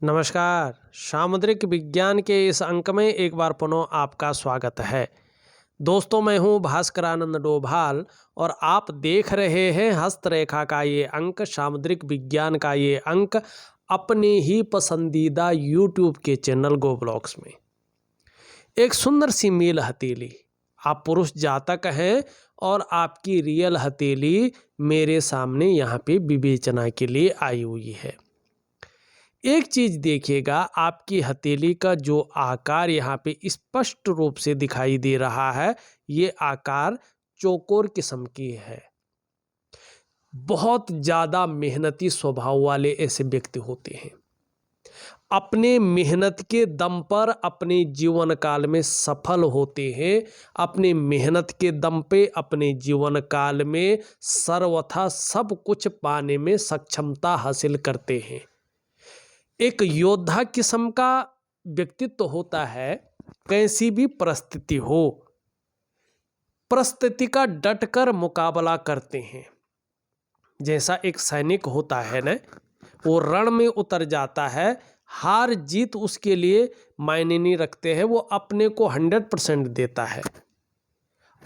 नमस्कार। सामुद्रिक विज्ञान के इस अंक में एक बार पुनः आपका स्वागत है। दोस्तों, मैं हूं भास्करानंद डोभाल और आप देख रहे हैं हस्तरेखा का ये अंक, सामुद्रिक विज्ञान का ये अंक अपने ही पसंदीदा यूट्यूब के चैनल गो ब्लॉग्स में। एक सुंदर सी मेल हथेली, आप पुरुष जातक हैं और आपकी रियल हथेली मेरे सामने यहाँ पे विवेचना के लिए आई हुई है। एक चीज देखिएगा, आपकी हथेली का जो आकार यहाँ पे स्पष्ट रूप से दिखाई दे रहा है, ये आकार चौकोर किस्म की है। बहुत ज्यादा मेहनती स्वभाव वाले ऐसे व्यक्ति होते हैं। अपने मेहनत के दम पर अपने जीवन काल में सफल होते हैं। अपने मेहनत के दम पे अपने जीवन काल में सर्वथा सब कुछ पाने में सक्षमता हासिल करते हैं। एक योद्धा किस्म का व्यक्तित्व होता है। कैसी भी परिस्थिति हो, परिस्थिति का डटकर मुकाबला करते हैं। जैसा एक सैनिक होता है ना, वो रण में उतर जाता है, हार जीत उसके लिए मायने नहीं रखते हैं, वो अपने को 100% देता है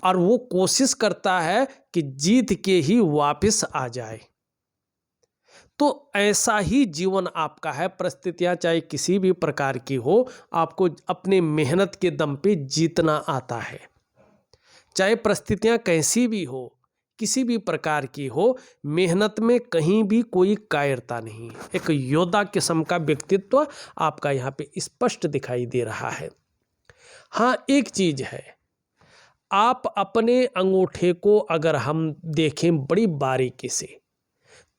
और वो कोशिश करता है कि जीत के ही वापस आ जाए। तो ऐसा ही जीवन आपका है। परिस्थितियां चाहे किसी भी प्रकार की हो, आपको अपने मेहनत के दम पे जीतना आता है। चाहे परिस्थितियां कैसी भी हो, किसी भी प्रकार की हो, मेहनत में कहीं भी कोई कायरता नहीं। एक योद्धा किस्म का व्यक्तित्व आपका यहाँ पे स्पष्ट दिखाई दे रहा है। हाँ, एक चीज है, आप अपने अंगूठे को अगर हम देखें बड़ी बारीकी से,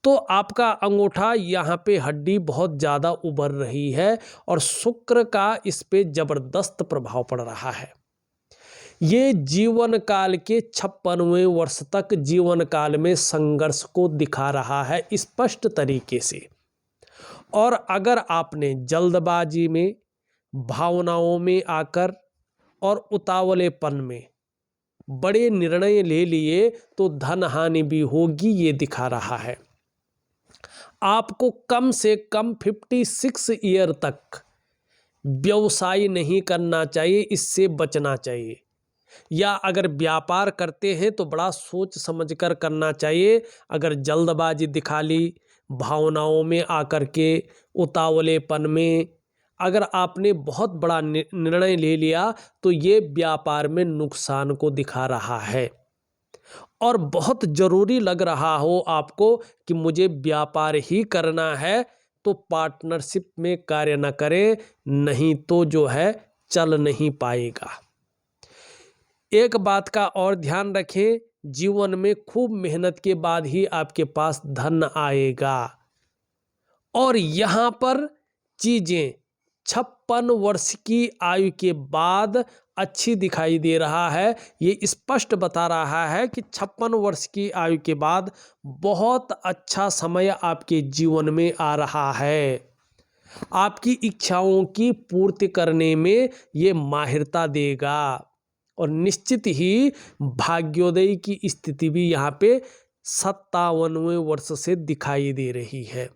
तो आपका अंगूठा यहाँ पे हड्डी बहुत ज़्यादा उभर रही है और शुक्र का इस पे जबरदस्त प्रभाव पड़ रहा है। ये जीवन काल के 56वें वर्ष तक जीवन काल में संघर्ष को दिखा रहा है स्पष्ट तरीके से। और अगर आपने जल्दबाजी में, भावनाओं में आकर और उतावलेपन में बड़े निर्णय ले लिए तो धन हानि भी होगी, ये दिखा रहा है। आपको कम से कम 56 ईयर तक व्यवसाय नहीं करना चाहिए, इससे बचना चाहिए। या अगर व्यापार करते हैं तो बड़ा सोच समझकर करना चाहिए। अगर जल्दबाजी दिखा ली, भावनाओं में आकर के, उतावलेपन में अगर आपने बहुत बड़ा निर्णय ले लिया तो ये व्यापार में नुकसान को दिखा रहा है। और बहुत जरूरी लग रहा हो आपको कि मुझे व्यापार ही करना है, तो पार्टनरशिप में कार्य न करें, नहीं तो जो है चल नहीं पाएगा। एक बात का और ध्यान रखें, जीवन में खूब मेहनत के बाद ही आपके पास धन आएगा। और यहाँ पर चीजें 56 वर्ष की आयु के बाद अच्छी दिखाई दे रहा है। ये स्पष्ट बता रहा है कि 56 वर्ष की आयु के बाद बहुत अच्छा समय आपके जीवन में आ रहा है। आपकी इच्छाओं की पूर्ति करने में ये माहिरता देगा और निश्चित ही भाग्योदय की स्थिति भी यहाँ पे 57वें वर्ष से दिखाई दे रही है।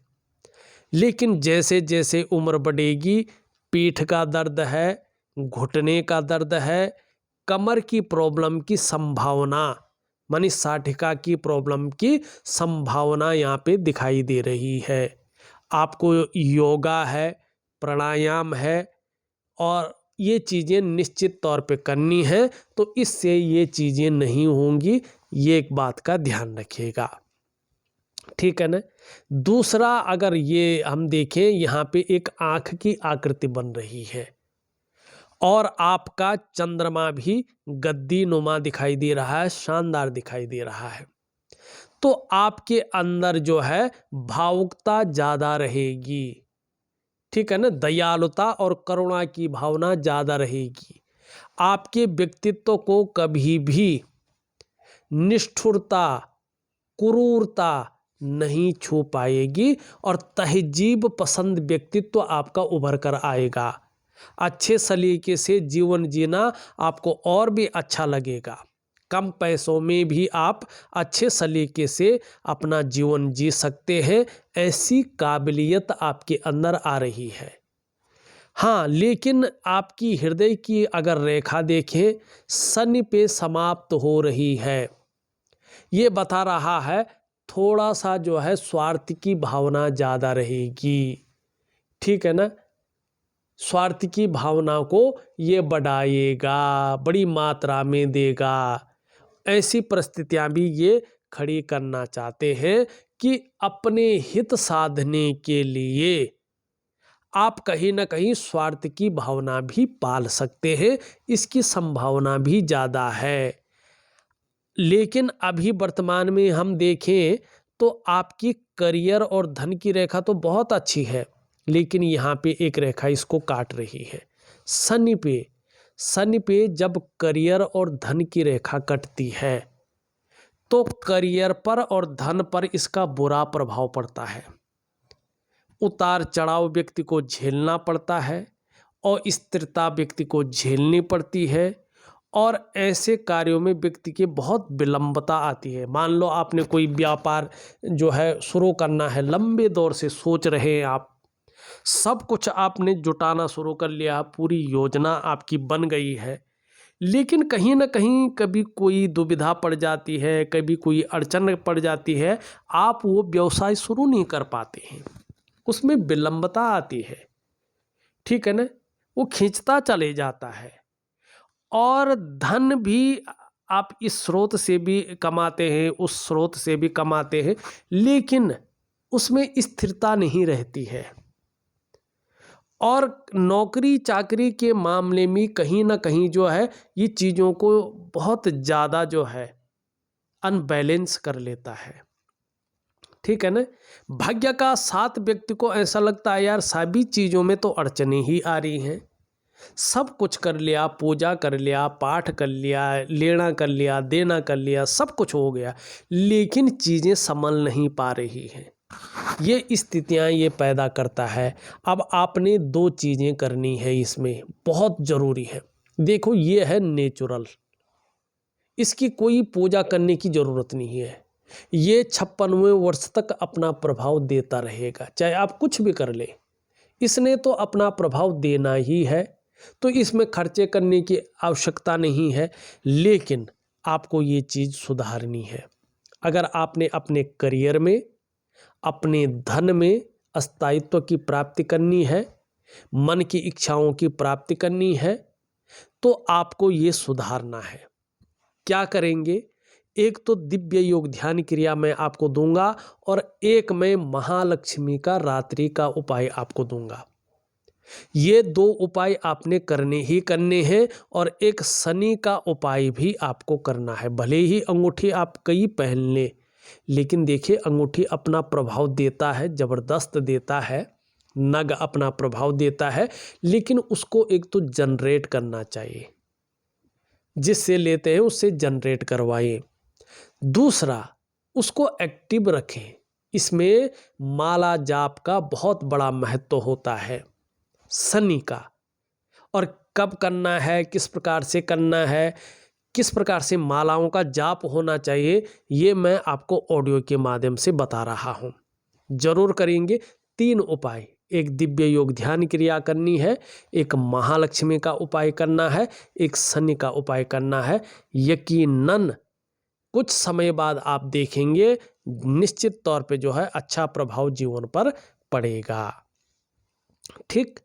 लेकिन जैसे जैसे उम्र बढ़ेगी, पीठ का दर्द है, घुटने का दर्द है, कमर की प्रॉब्लम की संभावना, मानी साठिका की प्रॉब्लम की संभावना यहाँ पे दिखाई दे रही है। आपको योगा है, प्राणायाम है और ये चीज़ें निश्चित तौर पे करनी है, तो इससे ये चीज़ें नहीं होंगी, ये एक बात का ध्यान रखिएगा। ठीक है ना। दूसरा, अगर ये हम देखें, यहाँ पे एक आँख की आकृति बन रही है और आपका चंद्रमा भी गद्दी नुमा दिखाई दे रहा है, शानदार दिखाई दे रहा है। तो आपके अंदर जो है भावुकता ज़्यादा रहेगी। ठीक है ना, दयालुता और करुणा की भावना ज़्यादा रहेगी। आपके व्यक्तित्व को कभी भी निष्ठुरता, क्रूरता नहीं छू पाएगी और तहजीब पसंद व्यक्तित्व आपका उभर कर आएगा। अच्छे सलीके से जीवन जीना आपको और भी अच्छा लगेगा। कम पैसों में भी आप अच्छे सलीके से अपना जीवन जी सकते हैं, ऐसी काबिलियत आपके अंदर आ रही है। हाँ, लेकिन आपकी हृदय की अगर रेखा देखें, शनि पे समाप्त हो रही है। ये बता रहा है थोड़ा सा जो है स्वार्थ की भावना ज़्यादा रहेगी, ठीक है ना। स्वार्थ की भावना को ये बढ़ाएगा, बड़ी मात्रा में देगा। ऐसी परिस्थितियां भी ये खड़ी करना चाहते हैं कि अपने हित साधने के लिए आप कहीं ना कहीं स्वार्थ की भावना भी पाल सकते हैं, इसकी संभावना भी ज़्यादा है। लेकिन अभी वर्तमान में हम देखें तो आपकी करियर और धन की रेखा तो बहुत अच्छी है, लेकिन यहाँ पे एक रेखा इसको काट रही है। शनि पे जब करियर और धन की रेखा कटती है तो करियर पर और धन पर इसका बुरा प्रभाव पड़ता है। उतार चढ़ाव व्यक्ति को झेलना पड़ता है और स्थिरता व्यक्ति को झेलनी पड़ती है, और ऐसे कार्यों में व्यक्ति की बहुत विलंबता आती है। मान लो आपने कोई व्यापार जो है शुरू करना है, लंबे दौर से सोच रहे हैं आप, सब कुछ आपने जुटाना शुरू कर लिया, पूरी योजना आपकी बन गई है, लेकिन कहीं ना कहीं कभी कोई दुविधा पड़ जाती है, कभी कोई अड़चन पड़ जाती है, आप वो व्यवसाय शुरू नहीं कर पाते हैं, उसमें विलंबता आती है, ठीक है ना। वो खींचता चले जाता है, और धन भी आप इस स्रोत से भी कमाते हैं, उस स्रोत से भी कमाते हैं, लेकिन उसमें स्थिरता नहीं रहती है। और नौकरी चाकरी के मामले में कहीं ना कहीं जो है ये चीज़ों को बहुत ज़्यादा जो है अनबैलेंस कर लेता है, ठीक है ना। भाग्य का साथ व्यक्ति को ऐसा लगता है यार सभी चीज़ों में तो अड़चनें ही आ रही हैं, सब कुछ कर लिया, पूजा कर लिया, पाठ कर लिया, लेना कर लिया, देना कर लिया, सब कुछ हो गया, लेकिन चीज़ें संभल नहीं पा रही हैं। ये स्थितियां ये पैदा करता है। अब आपने दो चीज़ें करनी है, इसमें बहुत ज़रूरी है। देखो ये है नेचुरल, इसकी कोई पूजा करने की ज़रूरत नहीं है, ये 56वें वर्ष तक अपना प्रभाव देता रहेगा, चाहे आप कुछ भी कर ले, इसने तो अपना प्रभाव देना ही है, तो इसमें खर्चे करने की आवश्यकता नहीं है। लेकिन आपको ये चीज़ सुधारनी है। अगर आपने अपने करियर में, अपने धन में स्थायित्व की प्राप्ति करनी है, मन की इच्छाओं की प्राप्ति करनी है, तो आपको ये सुधारना है। क्या करेंगे? एक तो दिव्य योग ध्यान क्रिया मैं आपको दूंगा, और एक मैं महालक्ष्मी का रात्रि का उपाय आपको दूंगा। ये दो उपाय आपने करने ही करने हैं, और एक शनि का उपाय भी आपको करना है। भले ही अंगूठी आप कई पहन लें, लेकिन देखिए अंगूठी अपना प्रभाव देता है, जबरदस्त देता है, नग अपना प्रभाव देता है, लेकिन उसको एक तो जनरेट करना चाहिए, जिससे लेते हैं उससे जनरेट करवाएं। दूसरा, उसको एक्टिव रखें। इसमें माला जाप का बहुत बड़ा महत्व होता है शनि का, और कब करना है, किस प्रकार से करना है, किस प्रकार से मालाओं का जाप होना चाहिए, ये मैं आपको ऑडियो के माध्यम से बता रहा हूँ। जरूर करेंगे। 3 उपाय, एक दिव्य योग ध्यान क्रिया करनी है, एक महालक्ष्मी का उपाय करना है, एक शनि का उपाय करना है। यकीनन कुछ समय बाद आप देखेंगे निश्चित तौर पे जो है अच्छा प्रभाव जीवन पर पड़ेगा। ठीक,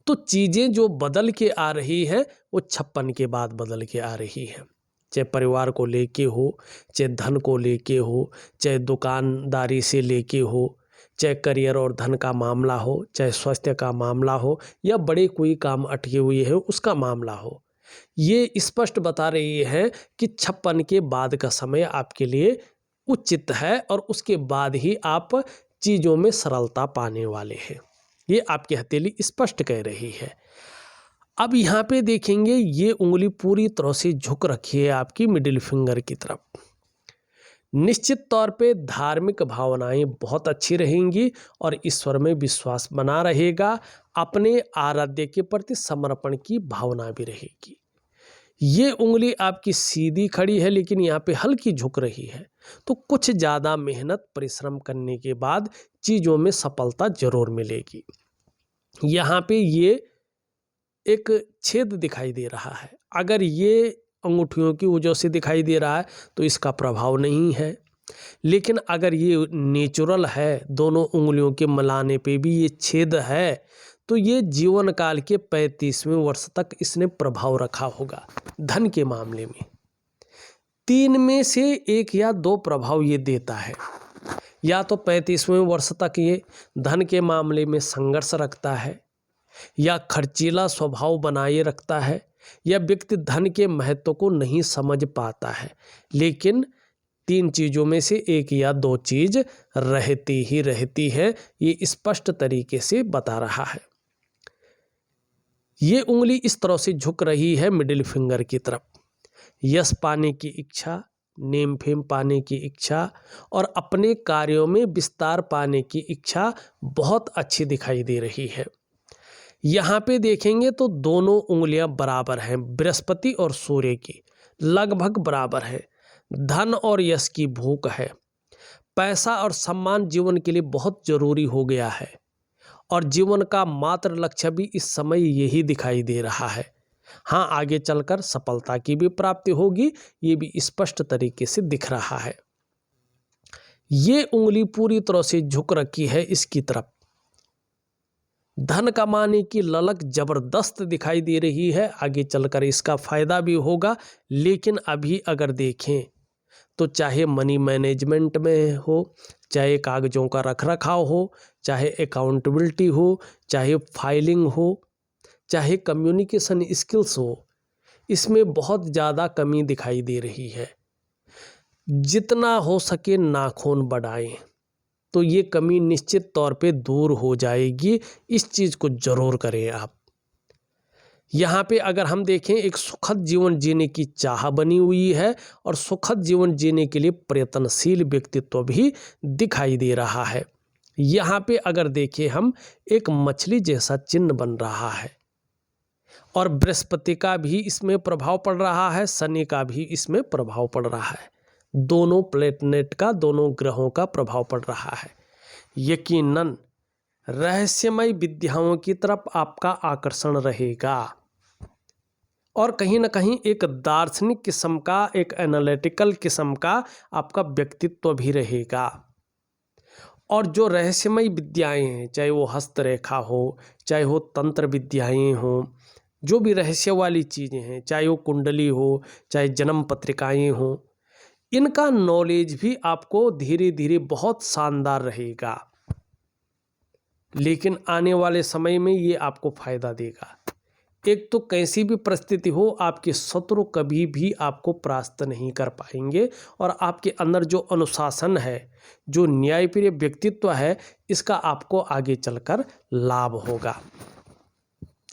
तो चीज़ें जो बदल के आ रही हैं वो 56 के बाद बदल के आ रही हैं, चाहे परिवार को लेके हो, चाहे धन को लेके हो, चाहे दुकानदारी से लेके हो, चाहे करियर और धन का मामला हो, चाहे स्वास्थ्य का मामला हो, या बड़े कोई काम अटके हुए हैं उसका मामला हो। ये स्पष्ट बता रही है कि 56 के बाद का समय आपके लिए उचित है, और उसके बाद ही आप चीज़ों में सरलता पाने वाले हैं। ये आपकी हथेली स्पष्ट कह रही है। अब यहाँ पे देखेंगे ये उंगली पूरी तरह से झुक रखी है आपकी मिडिल फिंगर की तरफ। निश्चित तौर पे धार्मिक भावनाएं बहुत अच्छी रहेंगी, और ईश्वर में विश्वास बना रहेगा। अपने आराध्य के प्रति समर्पण की भावना भी रहेगी। ये उंगली आपकी सीधी खड़ी है लेकिन यहाँ पे हल्की झुक रही है, तो कुछ ज़्यादा मेहनत परिश्रम करने के बाद चीज़ों में सफलता जरूर मिलेगी। यहाँ पे ये एक छेद दिखाई दे रहा है, अगर ये अंगूठियों की वजह से दिखाई दे रहा है तो इसका प्रभाव नहीं है, लेकिन अगर ये नेचुरल है, दोनों उंगलियों के मिलाने पे भी ये छेद है, तो ये जीवन काल के 35वें वर्ष तक इसने प्रभाव रखा होगा धन के मामले में। 3 में से 1 या 2 प्रभाव ये देता है, या तो 35वें वर्ष तक ये धन के मामले में संघर्ष रखता है, या खर्चीला स्वभाव बनाए रखता है, या व्यक्ति धन के महत्व को नहीं समझ पाता है। लेकिन 3 चीज़ों में से 1 या 2 चीज़ रहती ही रहती है, ये स्पष्ट तरीके से बता रहा है। ये उंगली इस तरह से झुक रही है मिडिल फिंगर की तरफ। यश पाने की इच्छा, नेम फेम पाने की इच्छा और अपने कार्यों में विस्तार पाने की इच्छा बहुत अच्छी दिखाई दे रही है। यहाँ पे देखेंगे तो दोनों उंगलियां बराबर हैं, बृहस्पति और सूर्य की लगभग बराबर है। धन और यश की भूख है, पैसा और सम्मान जीवन के लिए बहुत जरूरी हो गया है और जीवन का मात्र लक्ष्य भी इस समय यही दिखाई दे रहा है। हाँ, आगे चलकर सफलता की भी प्राप्ति होगी, ये भी स्पष्ट तरीके से दिख रहा है। ये उंगली पूरी तरह से झुक रखी है इसकी तरफ। धन कमाने की ललक जबरदस्त दिखाई दे रही है, आगे चलकर इसका फायदा भी होगा। लेकिन अभी अगर देखें तो चाहे मनी मैनेजमेंट में हो, चाहे कागजों का रखरखाव हो, चाहे अकाउंटेबिलिटी हो, चाहे फाइलिंग हो, चाहे कम्युनिकेशन स्किल्स हो, इसमें बहुत ज़्यादा कमी दिखाई दे रही है। जितना हो सके नाखून बढ़ाएं तो ये कमी निश्चित तौर पे दूर हो जाएगी। इस चीज़ को ज़रूर करें आप। यहाँ पे अगर हम देखें, एक सुखद जीवन जीने की चाह बनी हुई है और सुखद जीवन जीने के लिए प्रयत्नशील व्यक्तित्व भी दिखाई दे रहा है। यहाँ पे अगर देखें हम, एक मछली जैसा चिन्ह बन रहा है और बृहस्पति का भी इसमें प्रभाव पड़ रहा है, शनि का भी इसमें प्रभाव पड़ रहा है। दोनों प्लेनेट का, दोनों ग्रहों का प्रभाव पड़ रहा है। यकीनन रहस्यमय विद्याओं की तरफ आपका आकर्षण रहेगा और कहीं ना कहीं एक दार्शनिक किस्म का, एक एनालिटिकल किस्म का आपका व्यक्तित्व भी रहेगा। और जो रहस्यमय विद्याएं हैं, चाहे वो हस्तरेखा हो, चाहे वो तंत्र विद्याएं हो, जो भी रहस्य वाली चीज़ें हैं, चाहे वो कुंडली हो, चाहे जन्म पत्रिकाएं हो, इनका नॉलेज भी आपको धीरे धीरे बहुत शानदार रहेगा। लेकिन आने वाले समय में ये आपको फायदा देगा। एक तो कैसी भी परिस्थिति हो, आपके शत्रु कभी भी आपको परास्त नहीं कर पाएंगे और आपके अंदर जो अनुशासन है, जो न्यायप्रिय व्यक्तित्व है, इसका आपको आगे चलकर लाभ होगा।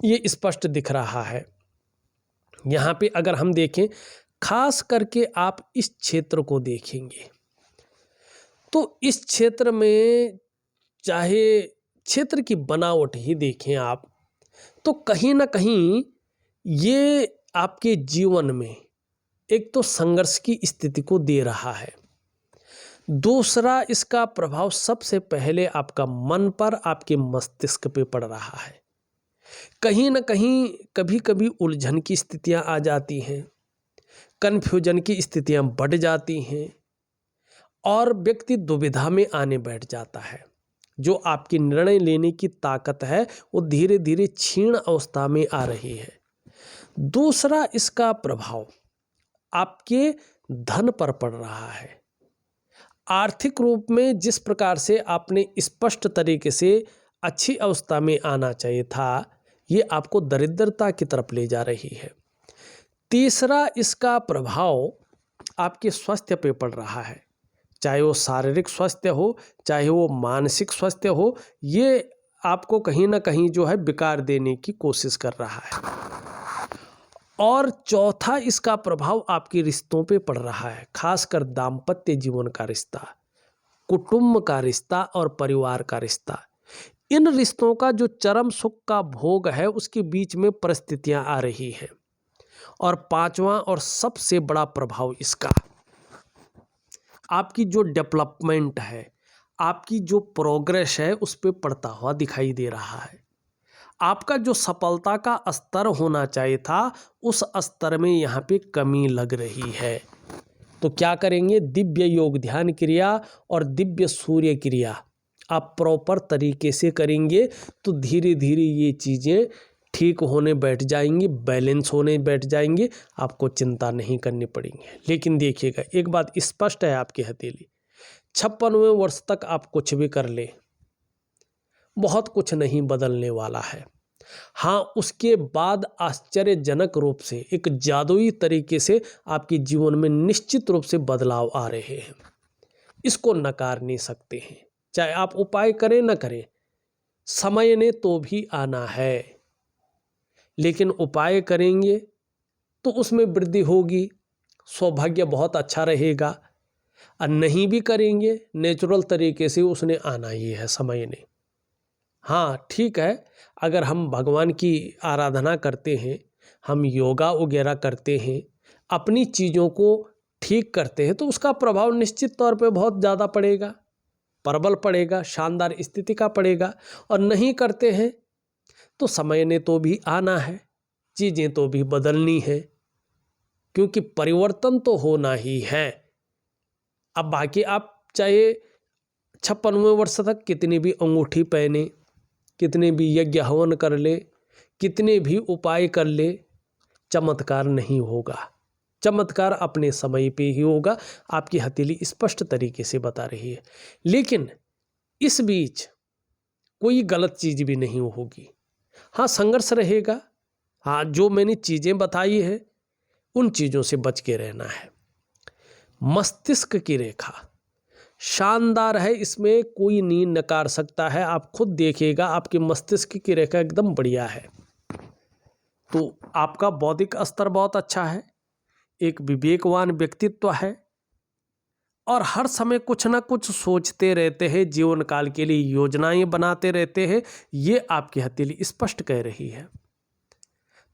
ये स्पष्ट दिख रहा है। यहाँ पे अगर हम देखें, खास करके आप इस क्षेत्र को देखेंगे तो इस क्षेत्र में, चाहे क्षेत्र की बनावट ही देखें आप, तो कहीं ना कहीं ये आपके जीवन में एक तो संघर्ष की स्थिति को दे रहा है। दूसरा, इसका प्रभाव सबसे पहले आपका मन पर, आपके मस्तिष्क पे पड़ रहा है। कहीं ना कहीं कभी कभी उलझन की स्थितियां आ जाती हैं, कन्फ्यूजन की स्थितियां बढ़ जाती हैं और व्यक्ति दुविधा में आने बैठ जाता है। जो आपकी निर्णय लेने की ताकत है वो धीरे धीरे क्षीण अवस्था में आ रही है। दूसरा, इसका प्रभाव आपके धन पर पड़ रहा है। आर्थिक रूप में जिस प्रकार से आपने स्पष्ट तरीके से अच्छी अवस्था में आना चाहिए था, ये आपको दरिद्रता की तरफ ले जा रही है। तीसरा, इसका प्रभाव आपके स्वास्थ्य पे पड़ रहा है, चाहे वो शारीरिक स्वास्थ्य हो, चाहे वो मानसिक स्वास्थ्य हो, ये आपको कहीं ना कहीं जो है विकार देने की कोशिश कर रहा है। और चौथा, इसका प्रभाव आपके रिश्तों पे पड़ रहा है, खासकर दाम्पत्य जीवन का रिश्ता, कुटुंब का रिश्ता और परिवार का रिश्ता। इन रिश्तों का जो चरम सुख का भोग है, उसके बीच में परिस्थितियां आ रही हैं और पांचवा और सबसे बड़ा प्रभाव इसका आपकी जो डेवलपमेंट है, आपकी जो प्रोग्रेस है उस पे पड़ता हुआ दिखाई दे रहा है। आपका जो सफलता का स्तर होना चाहिए था उस स्तर में यहाँ पे कमी लग रही है। तो क्या करेंगे, दिव्य योग ध्यान क्रिया और दिव्य सूर्य क्रिया आप प्रॉपर तरीके से करेंगे तो धीरे धीरे ये चीज़ें ठीक होने बैठ जाएंगी, बैलेंस होने बैठ जाएंगे, आपको चिंता नहीं करनी पड़ेंगी। लेकिन देखिएगा एक बात स्पष्ट है आपकी हथेली, 56वें वर्ष तक आप कुछ भी कर ले बहुत कुछ नहीं बदलने वाला है। हाँ, उसके बाद आश्चर्यजनक रूप से एक जादुई तरीके से आपके जीवन में निश्चित रूप से बदलाव आ रहे हैं। इसको नकार नहीं सकते हैं, चाहे आप उपाय करें ना करें, समय ने तो भी आना है। लेकिन उपाय करेंगे तो उसमें वृद्धि होगी, सौभाग्य बहुत अच्छा रहेगा। और नहीं भी करेंगे नेचुरल तरीके से उसने आना ही है समय ने। हाँ ठीक है, अगर हम भगवान की आराधना करते हैं, हम योगा वगैरह करते हैं, अपनी चीज़ों को ठीक करते हैं तो उसका प्रभाव निश्चित तौर पे बहुत ज़्यादा पड़ेगा, प्रबल पड़ेगा, शानदार स्थिति का पड़ेगा। और नहीं करते हैं तो समय ने तो भी आना है, चीज़ें तो भी बदलनी है, क्योंकि परिवर्तन तो होना ही है। अब बाकी आप चाहे 56वें वर्ष तक कितनी भी अंगूठी पहने, कितने भी यज्ञ हवन कर ले, कितने भी उपाय कर ले, चमत्कार नहीं होगा। चमत्कार अपने समय पे ही होगा, आपकी हथेली स्पष्ट तरीके से बता रही है। लेकिन इस बीच कोई गलत चीज़ भी नहीं होगी। हाँ, संघर्ष रहेगा। हाँ, जो मैंने चीज़ें बताई हैं उन चीज़ों से बच के रहना है। मस्तिष्क की रेखा शानदार है, इसमें कोई नहीं नकार सकता है। आप खुद देखिएगा, आपके मस्तिष्क की रेखा एकदम बढ़िया है। तो आपका बौद्धिक स्तर बहुत अच्छा है, एक विवेकवान व्यक्तित्व है और हर समय कुछ ना कुछ सोचते रहते हैं, जीवन काल के लिए योजनाएं बनाते रहते हैं, ये आपकी हथेली स्पष्ट कह रही है।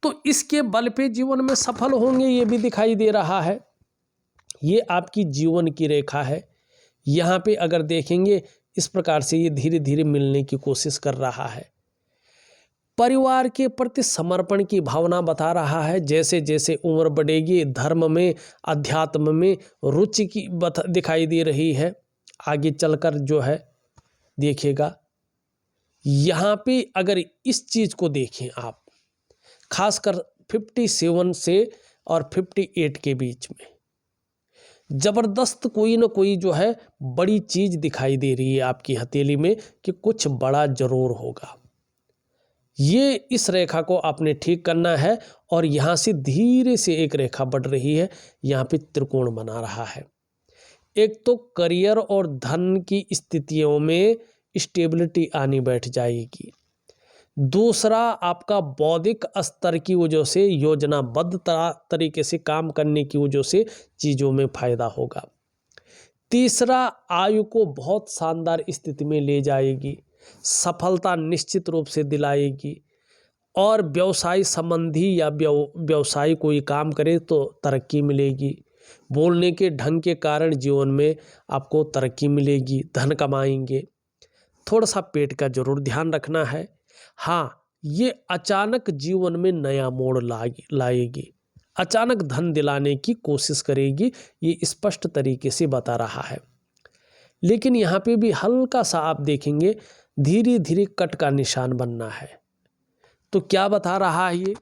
तो इसके बल पे जीवन में सफल होंगे ये भी दिखाई दे रहा है। ये आपकी जीवन की रेखा है। यहाँ पे अगर देखेंगे इस प्रकार से ये धीरे धीरे मिलने की कोशिश कर रहा है। परिवार के प्रति समर्पण की भावना बता रहा है। जैसे जैसे उम्र बढ़ेगी, धर्म में, अध्यात्म में रुचि की दिखाई दे रही है। आगे चलकर जो है देखिएगा, यहाँ पे अगर इस चीज़ को देखें आप, खासकर 57 से और 58 के बीच में जबरदस्त कोई ना कोई जो है बड़ी चीज़ दिखाई दे रही है आपकी हथेली में कि कुछ बड़ा जरूर होगा। ये इस रेखा को आपने ठीक करना है और यहाँ से धीरे से एक रेखा बढ़ रही है, यहाँ पे त्रिकोण बना रहा है। एक तो करियर और धन की स्थितियों में स्टेबिलिटी आनी बैठ जाएगी। दूसरा, आपका बौद्धिक स्तर की वजह से, योजनाबद्ध तरीके से काम करने की वजह से चीज़ों में फायदा होगा। तीसरा, आयु को बहुत शानदार स्थिति में ले जाएगी, सफलता निश्चित रूप से दिलाएगी। और व्यवसाय संबंधी या व्यवसाय कोई काम करे तो तरक्की मिलेगी। बोलने के ढंग के कारण जीवन में आपको तरक्की मिलेगी, धन कमाएंगे। थोड़ा सा पेट का जरूर ध्यान रखना है। हाँ, ये अचानक जीवन में नया मोड़ लाएगी, अचानक धन दिलाने की कोशिश करेगी, ये स्पष्ट तरीके से बता रहा है। लेकिन यहाँ पे भी हल्का सा आप देखेंगे धीरे धीरे कट का निशान बनना है। तो क्या बता रहा है ये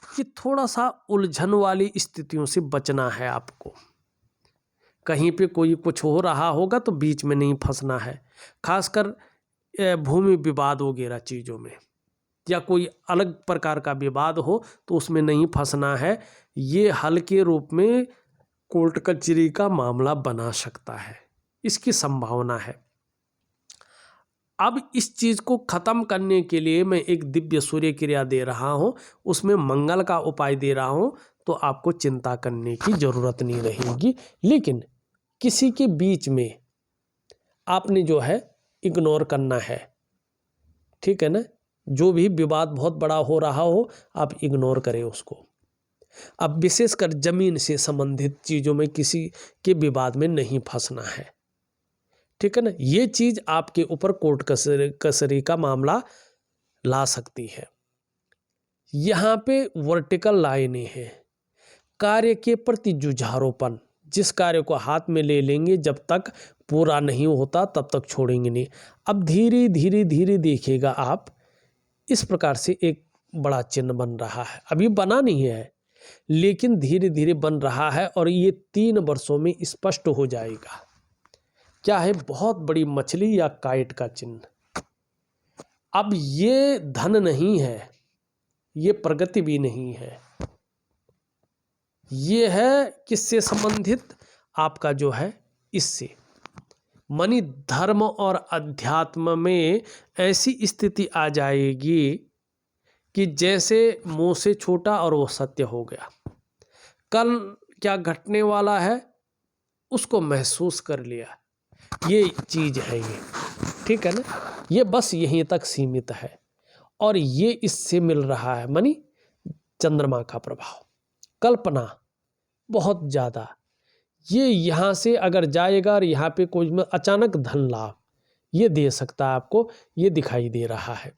कि थोड़ा सा उलझन वाली स्थितियों से बचना है आपको। कहीं पे कोई कुछ हो रहा होगा तो बीच में नहीं फंसना है, खासकर भूमि विवाद वगैरह चीज़ों में, या कोई अलग प्रकार का विवाद हो तो उसमें नहीं फंसना है। ये हल्के रूप में कोर्ट कचहरी का मामला बना सकता है, इसकी संभावना है। अब इस चीज़ को ख़त्म करने के लिए मैं एक दिव्य सूर्य क्रिया दे रहा हूँ, उसमें मंगल का उपाय दे रहा हूँ, तो आपको चिंता करने की ज़रूरत नहीं रहेगी। लेकिन किसी के बीच में आपने जो है इग्नोर करना है, ठीक है ना। जो भी विवाद बहुत बड़ा हो रहा हो आप इग्नोर करें उसको। अब विशेषकर जमीन से संबंधित चीज़ों में किसी के विवाद में नहीं फंसना है, ठीक है ना। ये चीज़ आपके ऊपर कोर्ट कचहरी का मामला ला सकती है। यहाँ पे वर्टिकल लाइनें हैं, कार्य के प्रति जुझारूपन, जिस कार्य को हाथ में ले लेंगे जब तक पूरा नहीं होता तब तक छोड़ेंगे नहीं। अब धीरे धीरे धीरे देखिएगा आप, इस प्रकार से एक बड़ा चिन्ह बन रहा है। अभी बना नहीं है लेकिन धीरे धीरे बन रहा है और ये 3 वर्षों में स्पष्ट हो जाएगा। क्या है? बहुत बड़ी मछली या काइट का चिन्ह। अब ये धन नहीं है, ये प्रगति भी नहीं है, ये है किससे संबंधित? आपका जो है इससे, मानी धर्म और अध्यात्म में ऐसी स्थिति आ जाएगी कि जैसे मुंह से छोटा और वो सत्य हो गया। कल क्या घटने वाला है उसको महसूस कर लिया, ये चीज है ये, ठीक है ना। ये बस यहीं तक सीमित है और ये इससे मिल रहा है, मानी चंद्रमा का प्रभाव, कल्पना बहुत ज़्यादा। ये यहाँ से अगर जाएगा और यहाँ पे कोई अचानक धन लाभ ये दे सकता है आपको, ये दिखाई दे रहा है।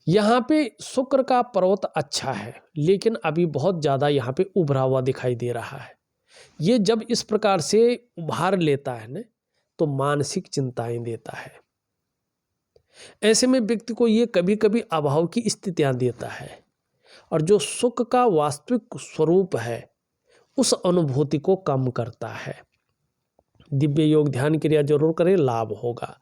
यहाँ पे शुक्र का पर्वत अच्छा है लेकिन अभी बहुत ज़्यादा यहाँ पे उभरा हुआ दिखाई दे रहा है। ये जब इस प्रकार से उभार लेता है ना तो मानसिक चिंताएं देता है। ऐसे में व्यक्ति को ये कभी कभी अभाव की स्थितियां देता है और जो सुख का वास्तविक स्वरूप है उस अनुभूति को कम करता है। दिव्य योग ध्यान क्रिया जरूर करें, लाभ होगा।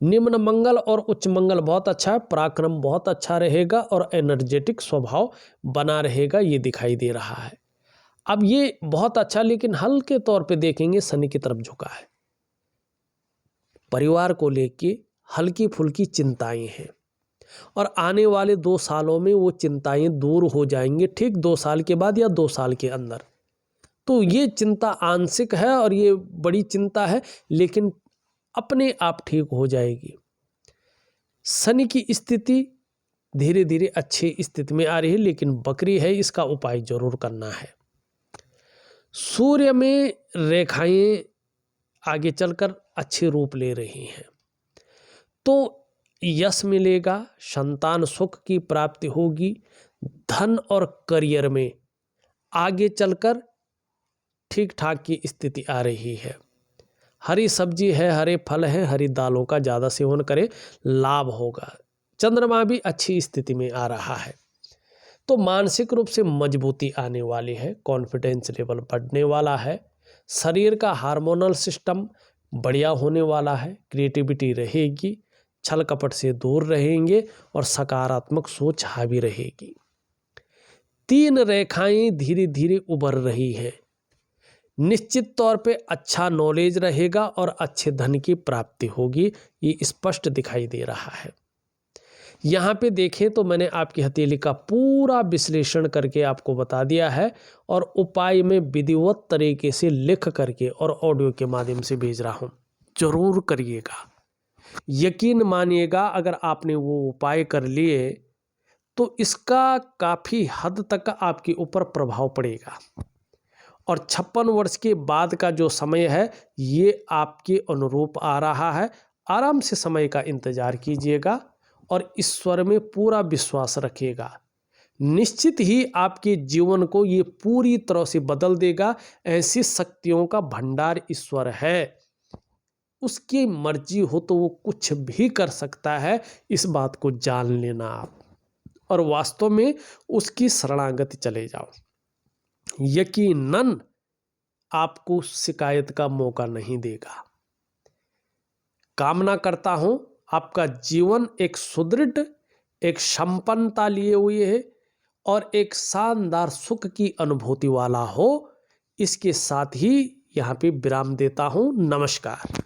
निम्न मंगल और उच्च मंगल बहुत अच्छा है, पराक्रम बहुत अच्छा रहेगा और एनर्जेटिक स्वभाव बना रहेगा, ये दिखाई दे रहा है। अब ये बहुत अच्छा, लेकिन हल्के तौर पे देखेंगे शनि की तरफ झुका है। परिवार को लेके हल्की फुल्की चिंताएं हैं और आने वाले 2 सालों में वो चिंताएं दूर हो जाएंगे, ठीक 2 साल के बाद या 2 साल के अंदर। तो ये चिंता आंशिक है और ये बड़ी चिंता है लेकिन अपने आप ठीक हो जाएगी। शनि की स्थिति धीरे धीरे अच्छी स्थिति में आ रही है लेकिन बकरी है, इसका उपाय जरूर करना है। सूर्य में रेखाएं आगे चलकर अच्छे रूप ले रही हैं तो यश मिलेगा, संतान सुख की प्राप्ति होगी, धन और करियर में आगे चलकर ठीक ठाक की स्थिति आ रही है। हरी सब्जी है, हरे फल हैं, हरी दालों का ज़्यादा सेवन करें, लाभ होगा। चंद्रमा भी अच्छी स्थिति में आ रहा है तो मानसिक रूप से मजबूती आने वाली है, कॉन्फिडेंस लेवल बढ़ने वाला है, शरीर का हार्मोनल सिस्टम बढ़िया होने वाला है, क्रिएटिविटी रहेगी, छल कपट से दूर रहेंगे और सकारात्मक सोच हावी रहेगी। 3 रेखाएं धीरे धीरे उभर रही हैं। निश्चित तौर पे अच्छा नॉलेज रहेगा और अच्छे धन की प्राप्ति होगी, ये स्पष्ट दिखाई दे रहा है। यहाँ पे देखें तो मैंने आपकी हथेली का पूरा विश्लेषण करके आपको बता दिया है और उपाय में विधिवत तरीके से लिख करके और ऑडियो के माध्यम से भेज रहा हूँ, जरूर करिएगा। यकीन मानिएगा अगर आपने वो उपाय कर लिए तो इसका काफ़ी हद तक आपके ऊपर प्रभाव पड़ेगा और 56 वर्ष के बाद का जो समय है ये आपके अनुरूप आ रहा है। आराम से समय का इंतजार कीजिएगा और ईश्वर में पूरा विश्वास रखिएगा, निश्चित ही आपके जीवन को ये पूरी तरह से बदल देगा। ऐसी शक्तियों का भंडार ईश्वर है, उसकी मर्जी हो तो वो कुछ भी कर सकता है, इस बात को जान लेना आप और वास्तव में उसकी शरणागति चले जाओ। यकीनन आपको शिकायत का मौका नहीं देगा। कामना करता हूं आपका जीवन एक सुदृढ़, एक संपन्नता लिए हुए है और एक शानदार सुख की अनुभूति वाला हो। इसके साथ ही यहाँ पे विराम देता हूं। नमस्कार।